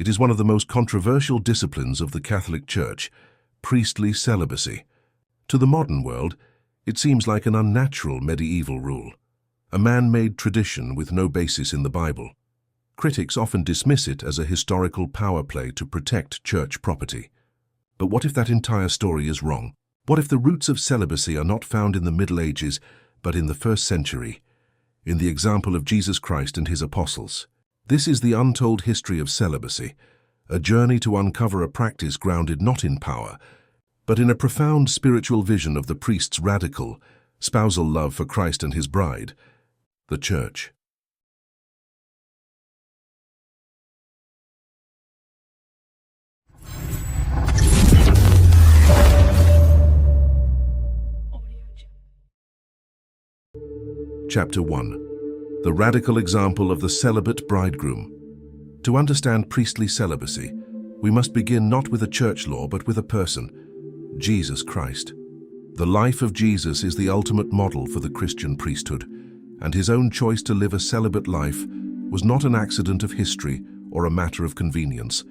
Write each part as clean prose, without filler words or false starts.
It is one of the most controversial disciplines of the Catholic Church, priestly celibacy. To the modern world, it seems like an unnatural medieval rule, a man-made tradition with no basis in the Bible. Critics often dismiss it as a historical power play to protect church property. But what if that entire story is wrong? What if the roots of celibacy are not found in the Middle Ages, but in the 1st century, in the example of Jesus Christ and his apostles? This is the untold history of celibacy, a journey to uncover a practice grounded not in power, but in a profound spiritual vision of the priest's radical, spousal love for Christ and his bride, the Church. Chapter 1. The radical example of the celibate bridegroom. To understand priestly celibacy, we must begin not with a church law but with a person, Jesus Christ. The life of Jesus is the ultimate model for the Christian priesthood, and his own choice to live a celibate life was not an accident of history or a matter of convenience.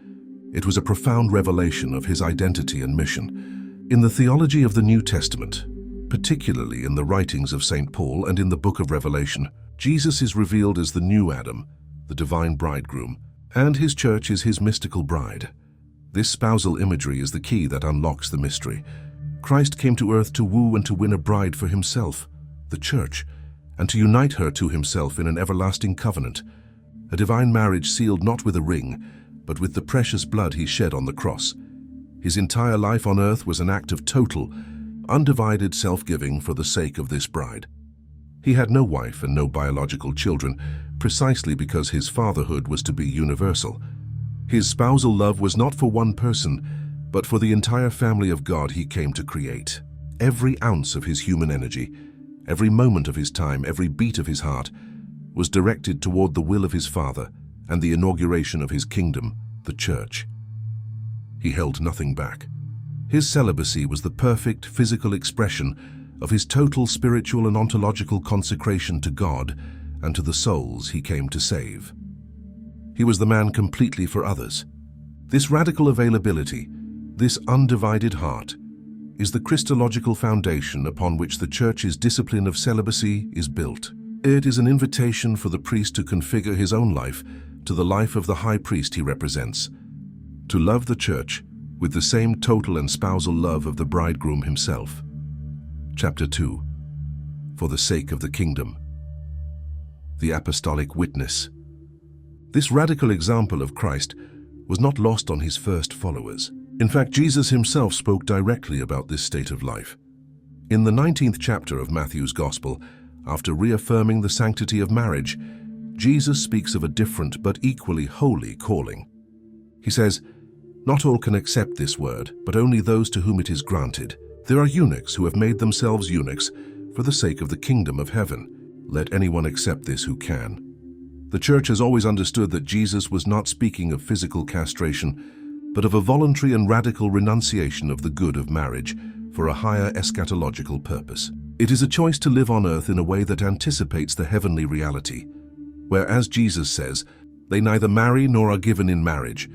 It was a profound revelation of his identity and mission. In the theology of the New Testament, particularly in the writings of St. Paul and in the book of Revelation, Jesus is revealed as the new Adam, the divine bridegroom, and his church is his mystical bride. This spousal imagery is the key that unlocks the mystery. Christ came to earth to woo and to win a bride for himself, the church, and to unite her to himself in an everlasting covenant, a divine marriage sealed not with a ring, but with the precious blood he shed on the cross. His entire life on earth was an act of total, undivided self-giving for the sake of this bride. He had no wife and no biological children, precisely because his fatherhood was to be universal. His spousal love was not for one person, but for the entire family of God he came to create. Every ounce of his human energy, every moment of his time, every beat of his heart, was directed toward the will of his Father and the inauguration of his kingdom, the Church. He held nothing back. His celibacy was the perfect physical expression of his total spiritual and ontological consecration to God and to the souls he came to save. He was the man completely for others. This radical availability, this undivided heart, is the Christological foundation upon which the Church's discipline of celibacy is built. It is an invitation for the priest to configure his own life to the life of the high priest he represents, to love the Church with the same total and spousal love of the bridegroom himself. Chapter 2. For the sake of the kingdom. The apostolic witness. This radical example of Christ was not lost on his first followers. In fact, Jesus himself spoke directly about this state of life. In the 19th chapter of Matthew's Gospel, after reaffirming the sanctity of marriage, Jesus speaks of a different but equally holy calling. He says, "Not all can accept this word, but only those to whom it is granted. There are eunuchs who have made themselves eunuchs for the sake of the kingdom of heaven. Let anyone accept this who can." The Church has always understood that Jesus was not speaking of physical castration, but of a voluntary and radical renunciation of the good of marriage for a higher eschatological purpose. It is a choice to live on earth in a way that anticipates the heavenly reality, where, as Jesus says, they neither marry nor are given in marriage.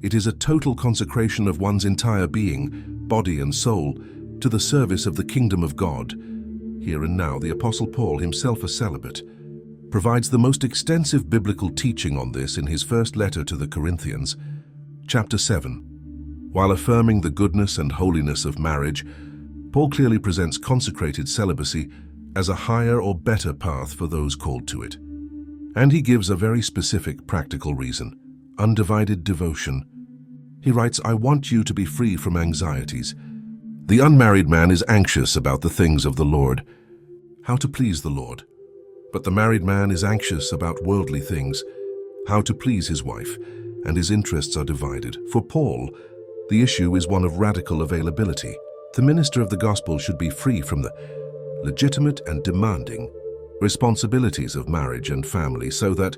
It is a total consecration of one's entire being, body and soul, to the service of the kingdom of God. Here and now, the Apostle Paul, himself a celibate, provides the most extensive biblical teaching on this in his first letter to the Corinthians, chapter 7. While affirming the goodness and holiness of marriage, Paul clearly presents consecrated celibacy as a higher or better path for those called to it. And he gives a very specific practical reason: undivided devotion. He writes, "I want you to be free from anxieties." The unmarried man is anxious about the things of the Lord, how to please the Lord. But the married man is anxious about worldly things, how to please his wife, and his interests are divided. For Paul, the issue is one of radical availability. The minister of the gospel should be free from the legitimate and demanding responsibilities of marriage and family so that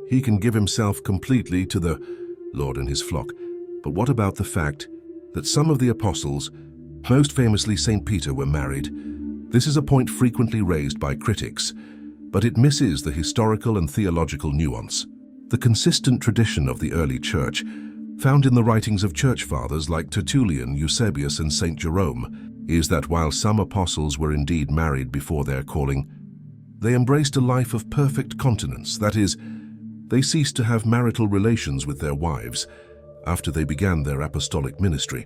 he can give himself completely to the Lord and his flock. But what about the fact that some of the apostles, most famously St. Peter, were married? This is a point frequently raised by critics, but it misses the historical and theological nuance. The consistent tradition of the early church, found in the writings of church fathers like Tertullian, Eusebius, and St. Jerome, is that while some apostles were indeed married before their calling, they embraced a life of perfect continence. That is, they ceased to have marital relations with their wives after they began their apostolic ministry.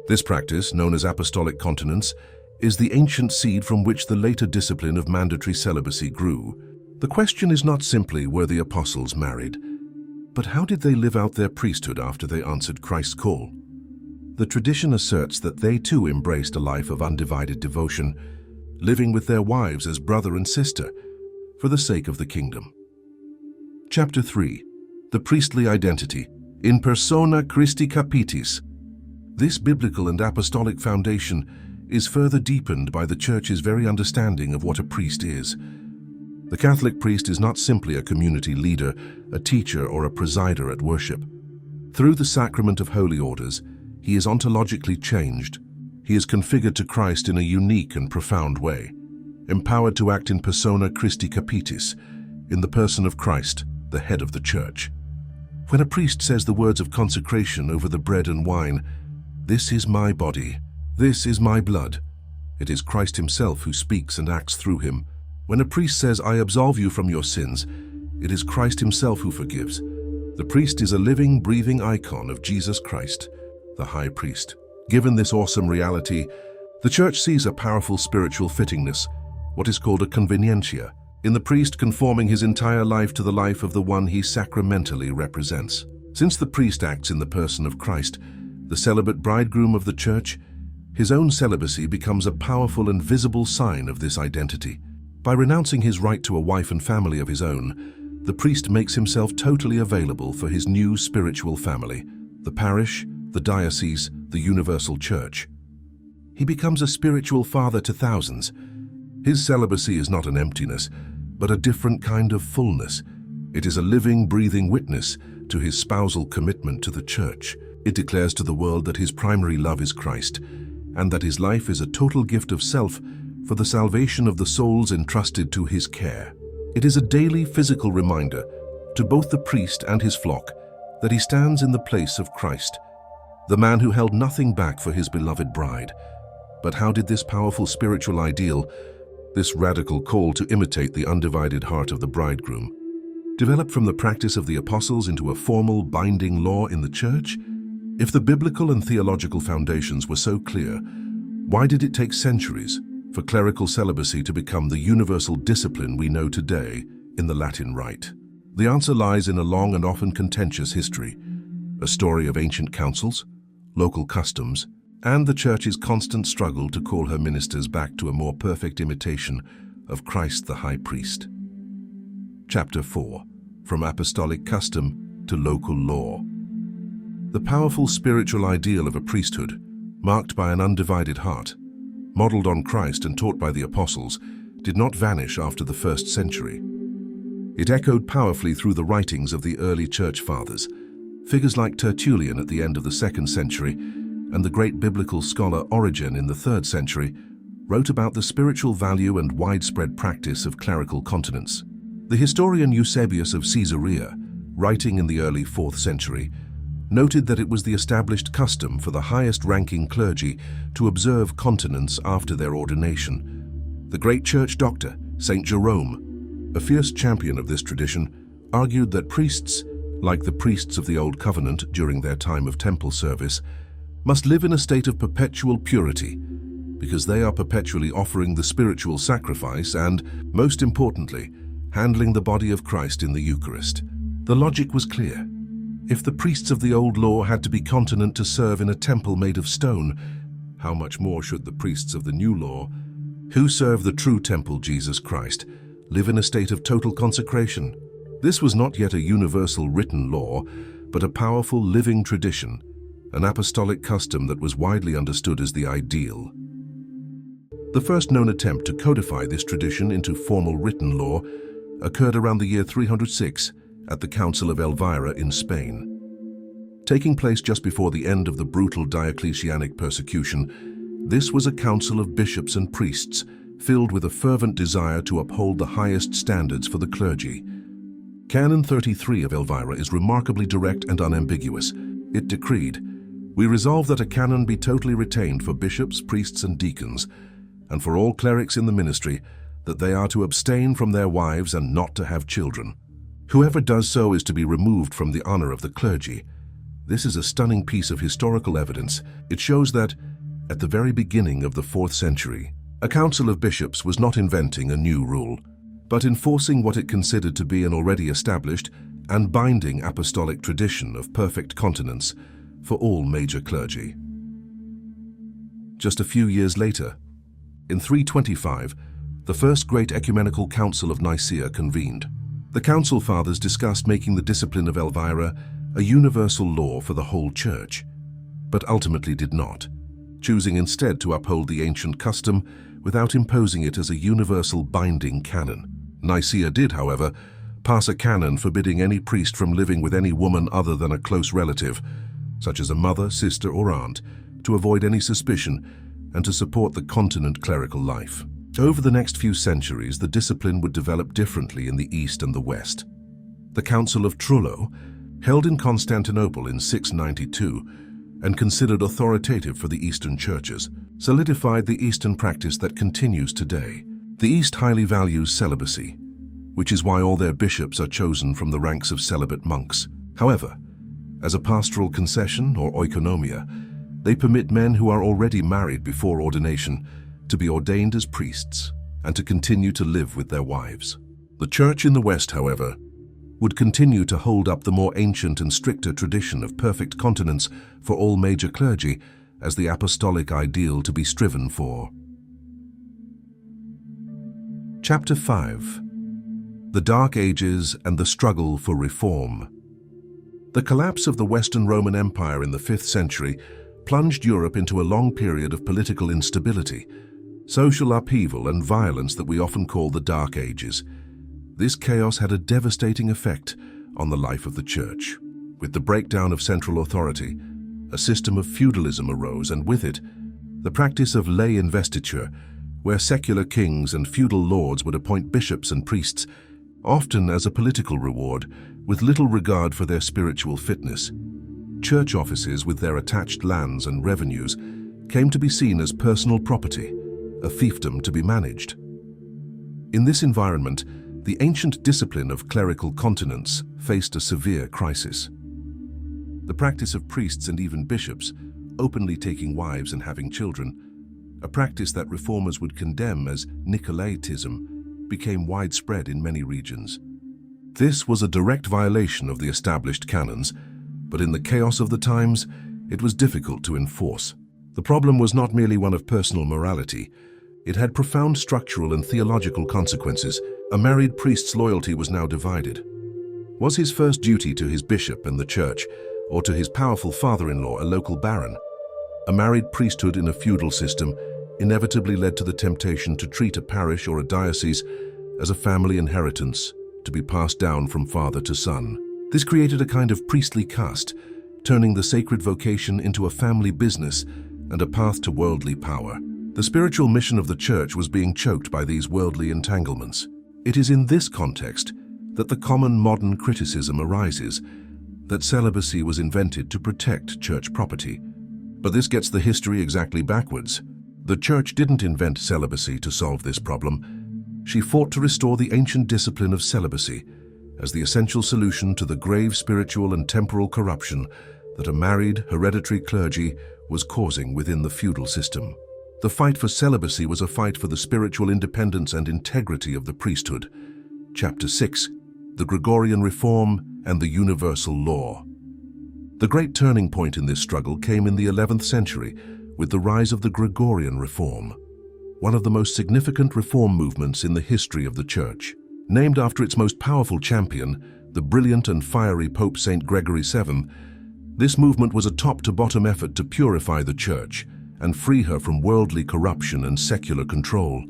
This practice, known as apostolic continence, is the ancient seed from which the later discipline of mandatory celibacy grew. The question is not simply were the apostles married, but how did they live out their priesthood after they answered Christ's call? The tradition asserts that they too embraced a life of undivided devotion, living with their wives as brother and sister for the sake of the kingdom. Chapter 3. The Priestly Identity. In persona Christi capitis. This biblical and apostolic foundation is further deepened by the Church's very understanding of what a priest is. The Catholic priest is not simply a community leader, a teacher, or a presider at worship. Through the sacrament of holy orders, he is ontologically changed. He is configured to Christ in a unique and profound way, empowered to act in persona Christi capitis, in the person of Christ, the head of the Church. When a priest says the words of consecration over the bread and wine, "This is my body, this is my blood," it is Christ himself who speaks and acts through him. When a priest says, "I absolve you from your sins," it is Christ himself who forgives. The priest is a living, breathing icon of Jesus Christ, the high priest. Given this awesome reality, the Church sees a powerful spiritual fittingness, what is called a convenientia, in the priest conforming his entire life to the life of the one he sacramentally represents. Since the priest acts in the person of Christ, the celibate bridegroom of the Church, his own celibacy becomes a powerful and visible sign of this identity. By renouncing his right to a wife and family of his own, the priest makes himself totally available for his new spiritual family, the parish, the diocese, the universal Church. He becomes a spiritual father to thousands. His celibacy is not an emptiness, but a different kind of fullness. It is a living, breathing witness to his spousal commitment to the Church. It declares to the world that his primary love is Christ, and that his life is a total gift of self for the salvation of the souls entrusted to his care. It is a daily physical reminder to both the priest and his flock that he stands in the place of Christ, the man who held nothing back for his beloved bride. But how did this powerful spiritual ideal, this radical call to imitate the undivided heart of the bridegroom, develop from the practice of the apostles into a formal, binding law in the Church? If the biblical and theological foundations were so clear, why did it take centuries for clerical celibacy to become the universal discipline we know today in the Latin Rite? The answer lies in a long and often contentious history, a story of ancient councils, local customs, and the Church's constant struggle to call her ministers back to a more perfect imitation of Christ the High Priest. Chapter 4. From Apostolic Custom to Local Law. The powerful spiritual ideal of a priesthood, marked by an undivided heart, modeled on Christ and taught by the apostles, did not vanish after the 1st century. It echoed powerfully through the writings of the early Church Fathers. Figures like Tertullian at the end of the 2nd century and the great biblical scholar Origen in the 3rd century wrote about the spiritual value and widespread practice of clerical continence. The historian Eusebius of Caesarea, writing in the early 4th century, noted that it was the established custom for the highest-ranking clergy to observe continence after their ordination. The great church doctor, St. Jerome, a fierce champion of this tradition, argued that priests, like the priests of the Old Covenant during their time of temple service, must live in a state of perpetual purity, because they are perpetually offering the spiritual sacrifice and, most importantly, handling the body of Christ in the Eucharist. The logic was clear. If the priests of the old law had to be continent to serve in a temple made of stone, how much more should the priests of the new law, who serve the true temple, Jesus Christ, live in a state of total consecration? This was not yet a universal written law, but a powerful living tradition, an apostolic custom that was widely understood as the ideal. The first known attempt to codify this tradition into formal written law occurred around the year 306 at the Council of Elvira in Spain. Taking place just before the end of the brutal Diocletianic persecution, this was a council of bishops and priests filled with a fervent desire to uphold the highest standards for the clergy. Canon 33 of Elvira is remarkably direct and unambiguous. It decreed, "We resolve that a canon be totally retained for bishops, priests, and deacons, and for all clerics in the ministry, that they are to abstain from their wives and not to have children. Whoever does so is to be removed from the honor of the clergy." This is a stunning piece of historical evidence. It shows that, at the very beginning of the 4th century, a council of bishops was not inventing a new rule, but enforcing what it considered to be an already established and binding apostolic tradition of perfect continence for all major clergy. Just a few years later, in 325, the First Great Ecumenical Council of Nicaea convened. The Council Fathers discussed making the discipline of Elvira a universal law for the whole Church, but ultimately did not, choosing instead to uphold the ancient custom without imposing it as a universal binding canon. Nicaea did, however, pass a canon forbidding any priest from living with any woman other than a close relative, such as a mother, sister, or aunt, to avoid any suspicion and to support the continent clerical life. Over the next few centuries, the discipline would develop differently in the East and the West. The Council of Trullo, held in Constantinople in 692 and considered authoritative for the Eastern churches, solidified the Eastern practice that continues today. The East highly values celibacy, which is why all their bishops are chosen from the ranks of celibate monks. However, as a pastoral concession or oikonomia, they permit men who are already married before ordination to be ordained as priests and to continue to live with their wives. The Church in the West, however, would continue to hold up the more ancient and stricter tradition of perfect continence for all major clergy as the apostolic ideal to be striven for. Chapter 5. The Dark Ages and the Struggle for Reform. The collapse of the Western Roman Empire in the 5th century plunged Europe into a long period of political instability, social upheaval, and violence that we often call the Dark Ages. This chaos had a devastating effect on the life of the Church. With the breakdown of central authority, a system of feudalism arose, and with it, the practice of lay investiture, where secular kings and feudal lords would appoint bishops and priests, often as a political reward, with little regard for their spiritual fitness. Church offices, with their attached lands and revenues, came to be seen as personal property, a fiefdom to be managed. In this environment, the ancient discipline of clerical continence faced a severe crisis. The practice of priests and even bishops openly taking wives and having children, a practice that reformers would condemn as Nicolaitism, became widespread in many regions. This was a direct violation of the established canons, but in the chaos of the times, it was difficult to enforce. The problem was not merely one of personal morality. It had profound structural and theological consequences. A married priest's loyalty was now divided. Was his first duty to his bishop and the church, or to his powerful father-in-law, a local baron? A married priesthood in a feudal system inevitably led to the temptation to treat a parish or a diocese as a family inheritance to be passed down from father to son. This created a kind of priestly caste, turning the sacred vocation into a family business and a path to worldly power. The spiritual mission of the Church was being choked by these worldly entanglements. It is in this context that the common modern criticism arises that celibacy was invented to protect church property. But this gets the history exactly backwards. The Church didn't invent celibacy to solve this problem. She fought to restore the ancient discipline of celibacy as the essential solution to the grave spiritual and temporal corruption that a married, hereditary clergy was causing within the feudal system. The fight for celibacy was a fight for the spiritual independence and integrity of the priesthood. Chapter 6. The Gregorian Reform and the Universal Law. The great turning point in this struggle came in the 11th century with the rise of the Gregorian Reform, one of the most significant reform movements in the history of the Church. Named after its most powerful champion, the brilliant and fiery Pope St. Gregory VII, this movement was a top-to-bottom effort to purify the Church and free her from worldly corruption and secular control.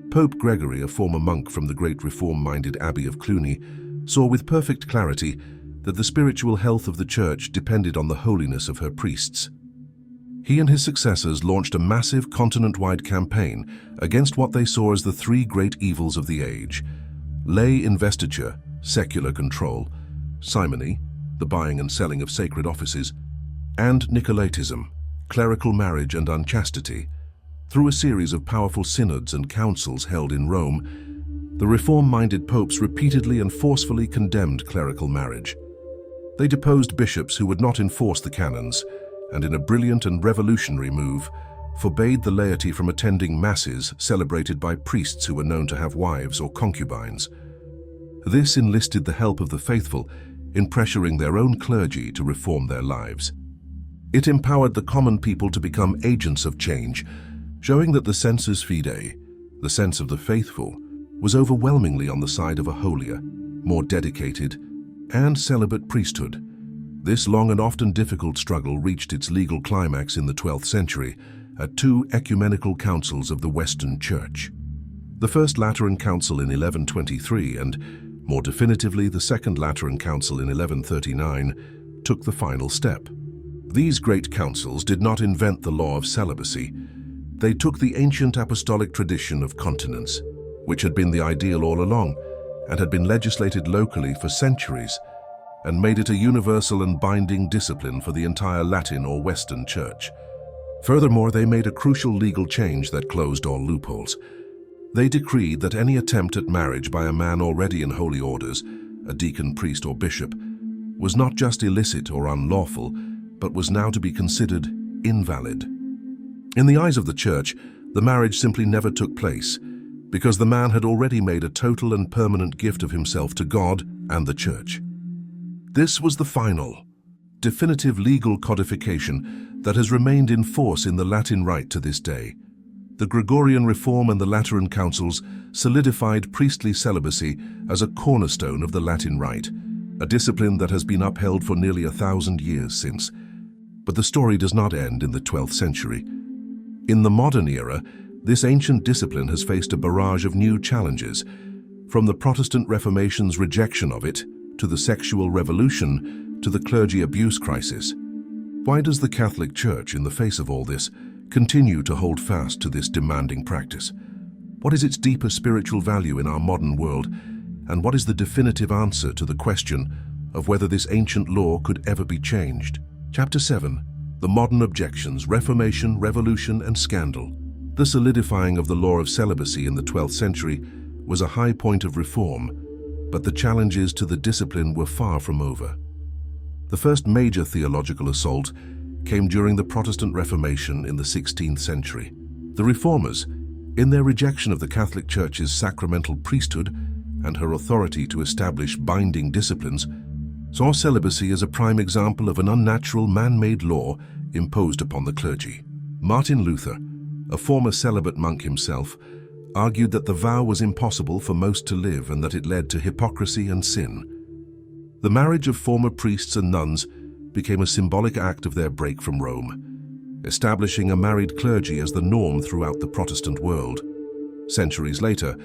Pope Gregory, a former monk from the great reform-minded Abbey of Cluny, saw with perfect clarity that the spiritual health of the Church depended on the holiness of her priests. He and his successors launched a massive continent-wide campaign against what they saw as the three great evils of the age: lay investiture, secular control, simony, the buying and selling of sacred offices, and Nicolaitism, clerical marriage and unchastity. Through a series of powerful synods and councils held in Rome, the reform-minded popes repeatedly and forcefully condemned clerical marriage. They deposed bishops who would not enforce the canons, and in a brilliant and revolutionary move, forbade the laity from attending masses celebrated by priests who were known to have wives or concubines. This enlisted the help of the faithful in pressuring their own clergy to reform their lives. It empowered the common people to become agents of change, showing that the sensus fidei, the sense of the faithful, was overwhelmingly on the side of a holier, more dedicated, and celibate priesthood. This long and often difficult struggle reached its legal climax in the 12th century at two ecumenical councils of the Western Church. The First Lateran Council in 1123 and, more definitively, the Second Lateran Council in 1139 took the final step. These great councils did not invent the law of celibacy. They took the ancient apostolic tradition of continence, which had been the ideal all along and had been legislated locally for centuries, and made it a universal and binding discipline for the entire Latin or Western Church. Furthermore, they made a crucial legal change that closed all loopholes. They decreed that any attempt at marriage by a man already in holy orders, a deacon, priest, or bishop, was not just illicit or unlawful, but was now to be considered invalid. In the eyes of the Church, the marriage simply never took place, because the man had already made a total and permanent gift of himself to God and the Church. This was the final, definitive legal codification that has remained in force in the Latin Rite to this day. The Gregorian Reform and the Lateran Councils solidified priestly celibacy as a cornerstone of the Latin Rite, a discipline that has been upheld for nearly 1,000 years since. But the story does not end in the 12th century. In the modern era, this ancient discipline has faced a barrage of new challenges, from the Protestant Reformation's rejection of it, to the sexual revolution, to the clergy abuse crisis. Why does the Catholic Church, in the face of all this, continue to hold fast to this demanding practice? What is its deeper spiritual value in our modern world, and what is the definitive answer to the question of whether this ancient law could ever be changed? Chapter 7. The Modern Objections, Reformation, Revolution, and Scandal. The solidifying of the law of celibacy in the 12th century was a high point of reform, but the challenges to the discipline were far from over. The first major theological assault came during the Protestant Reformation in the 16th century. The Reformers, in their rejection of the Catholic Church's sacramental priesthood and her authority to establish binding disciplines, saw celibacy as a prime example of an unnatural man-made law imposed upon the clergy. Martin Luther, a former celibate monk himself, argued that the vow was impossible for most to live and that it led to hypocrisy and sin. The marriage of former priests and nuns became a symbolic act of their break from Rome, establishing a married clergy as the norm throughout the Protestant world. Centuries later,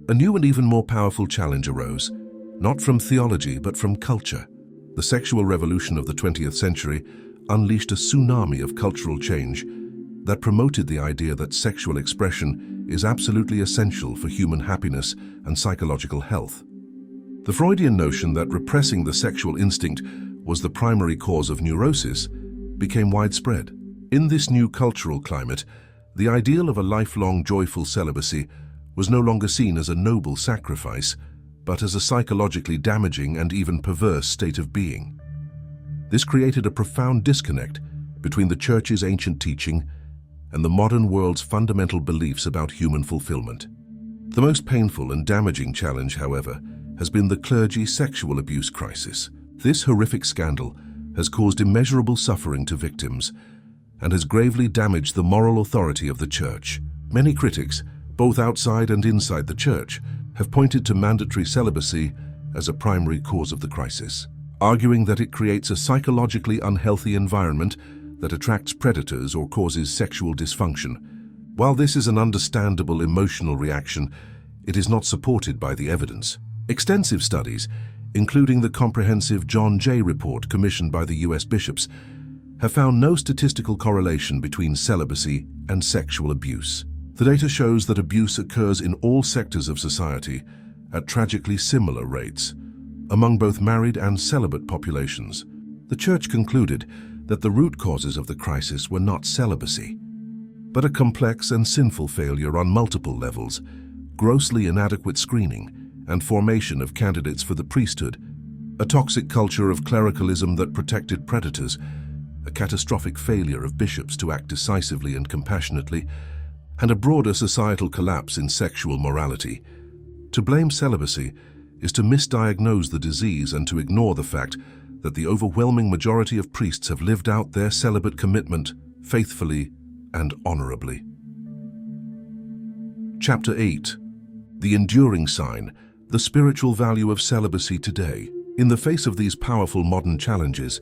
a new and even more powerful challenge arose, not from theology but from culture. The sexual revolution of the 20th century unleashed a tsunami of cultural change that promoted the idea that sexual expression is absolutely essential for human happiness and psychological health. The Freudian notion that repressing the sexual instinct was the primary cause of neurosis became widespread. In this new cultural climate, the ideal of a lifelong joyful celibacy was no longer seen as a noble sacrifice, but as a psychologically damaging and even perverse state of being. This created a profound disconnect between the Church's ancient teaching and the modern world's fundamental beliefs about human fulfillment. The most painful and damaging challenge, however, has been the clergy sexual abuse crisis. This horrific scandal has caused immeasurable suffering to victims and has gravely damaged the moral authority of the Church. Many critics, both outside and inside the Church, have pointed to mandatory celibacy as a primary cause of the crisis, arguing that it creates a psychologically unhealthy environment that attracts predators or causes sexual dysfunction. While this is an understandable emotional reaction, it is not supported by the evidence. Extensive studies, including the comprehensive John Jay report commissioned by the US bishops, have found no statistical correlation between celibacy and sexual abuse. The data shows that abuse occurs in all sectors of society at tragically similar rates. among both married and celibate populations. The Church concluded that the root causes of the crisis were not celibacy, but a complex and sinful failure on multiple levels, grossly inadequate screening, and formation of candidates for the priesthood, a toxic culture of clericalism that protected predators, a catastrophic failure of bishops to act decisively and compassionately, and a broader societal collapse in sexual morality. To blame celibacy is to misdiagnose the disease and to ignore the fact that the overwhelming majority of priests have lived out their celibate commitment faithfully and honorably. Chapter 8. The enduring sign, the spiritual value of celibacy today. In the face of these powerful modern challenges,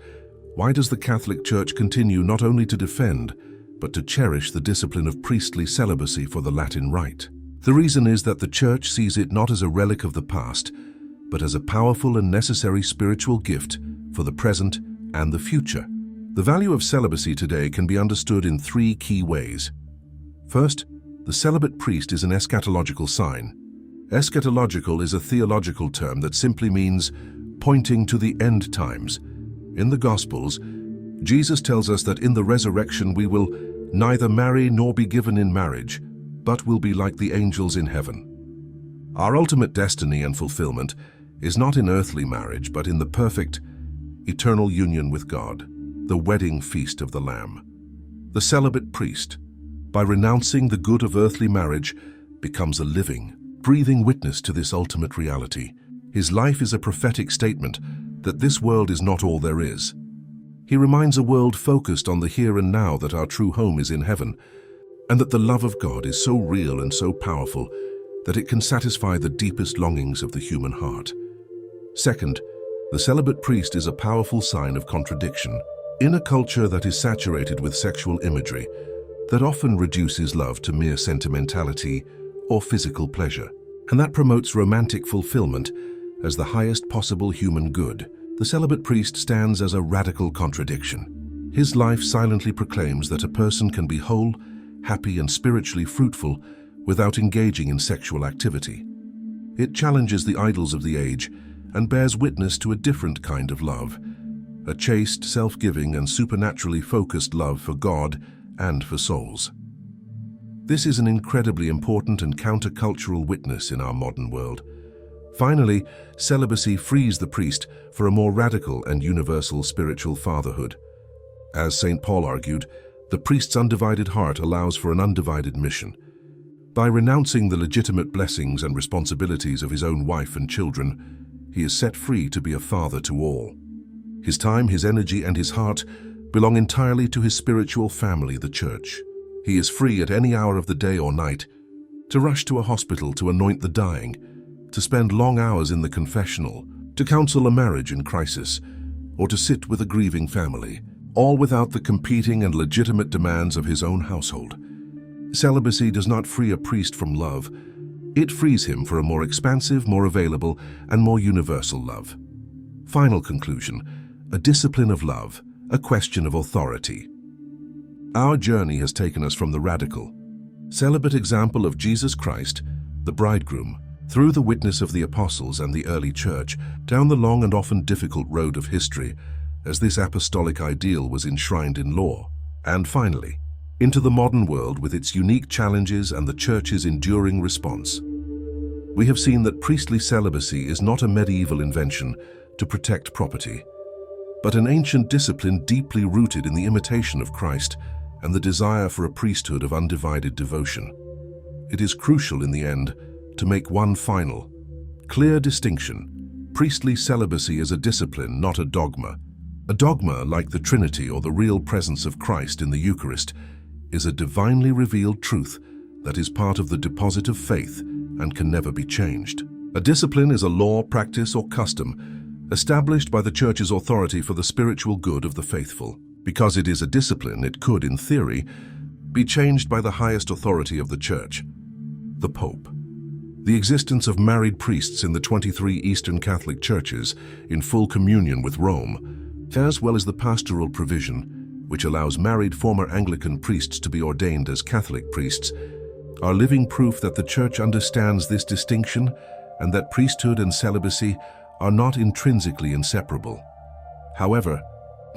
why does the Catholic Church continue not only to defend, but to cherish the discipline of priestly celibacy for the Latin Rite? The reason is that the Church sees it not as a relic of the past, but as a powerful and necessary spiritual gift for the present and the future. The value of celibacy today can be understood in three key ways. First, the celibate priest is an eschatological sign. Eschatological is a theological term that simply means pointing to the end times. In the Gospels, Jesus tells us that in the resurrection we will neither marry nor be given in marriage, but will be like the angels in heaven. Our ultimate destiny and fulfillment is not in earthly marriage, but in the perfect, eternal union with God, the wedding feast of the Lamb. The celibate priest, by renouncing the good of earthly marriage, becomes a living, breathing witness to this ultimate reality. His life is a prophetic statement that this world is not all there is. He reminds a world focused on the here and now that our true home is in heaven, and that the love of God is so real and so powerful that it can satisfy the deepest longings of the human heart. Second, the celibate priest is a powerful sign of contradiction. In a culture that is saturated with sexual imagery, that often reduces love to mere sentimentality or physical pleasure, and that promotes romantic fulfillment as the highest possible human good, the celibate priest stands as a radical contradiction. His life silently proclaims that a person can be whole, happy, and spiritually fruitful without engaging in sexual activity. It challenges the idols of the age and bears witness to a different kind of love, a chaste, self-giving, and supernaturally focused love for God and for souls. This is an incredibly important and countercultural witness in our modern world. Finally, celibacy frees the priest for a more radical and universal spiritual fatherhood. As St. Paul argued, the priest's undivided heart allows for an undivided mission. By renouncing the legitimate blessings and responsibilities of his own wife and children, he is set free to be a father to all. His time, his energy, and his heart belong entirely to his spiritual family, the Church. He is free at any hour of the day or night to rush to a hospital to anoint the dying, to spend long hours in the confessional, to counsel a marriage in crisis, or to sit with a grieving family, all without the competing and legitimate demands of his own household. Celibacy does not free a priest from love. It frees him for a more expansive, more available, and more universal love. Final conclusion: a discipline of love, a question of authority. Our journey has taken us from the radical, celibate example of Jesus Christ, the bridegroom, through the witness of the apostles and the early church, down the long and often difficult road of history, as this apostolic ideal was enshrined in law, and finally, into the modern world with its unique challenges and the Church's enduring response. We have seen that priestly celibacy is not a medieval invention to protect property, but an ancient discipline deeply rooted in the imitation of Christ and the desire for a priesthood of undivided devotion. It is crucial in the end to make one final, clear distinction. Priestly celibacy is a discipline, not a dogma. A dogma, like the Trinity or the real presence of Christ in the Eucharist, is a divinely revealed truth that is part of the deposit of faith and can never be changed. A discipline is a law, practice, or custom established by the Church's authority for the spiritual good of the faithful. Because it is a discipline, it could, in theory, be changed by the highest authority of the Church, the Pope. The existence of married priests in the 23 Eastern Catholic churches in full communion with Rome, as well as the pastoral provision, which allows married former Anglican priests to be ordained as Catholic priests, are living proof that the Church understands this distinction and that priesthood and celibacy are not intrinsically inseparable. However,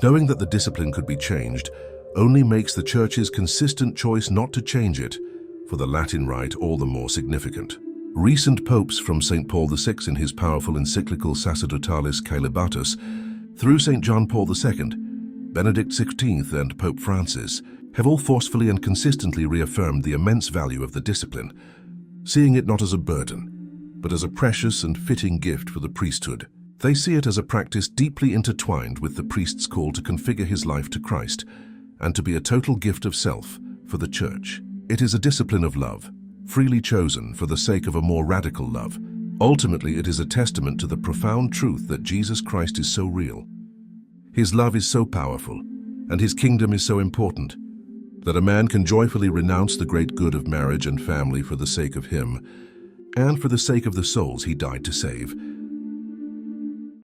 knowing that the discipline could be changed only makes the Church's consistent choice not to change it for the Latin Rite all the more significant. Recent popes, from St. Paul VI in his powerful encyclical Sacerdotalis Celibatus, through St. John Paul II, Benedict XVI and Pope Francis, have all forcefully and consistently reaffirmed the immense value of the discipline, seeing it not as a burden, but as a precious and fitting gift for the priesthood. They see it as a practice deeply intertwined with the priest's call to configure his life to Christ and to be a total gift of self for the Church. It is a discipline of love, freely chosen for the sake of a more radical love. Ultimately, it is a testament to the profound truth that Jesus Christ is so real. His love is so powerful, and his kingdom is so important, that a man can joyfully renounce the great good of marriage and family for the sake of him, and for the sake of the souls he died to save,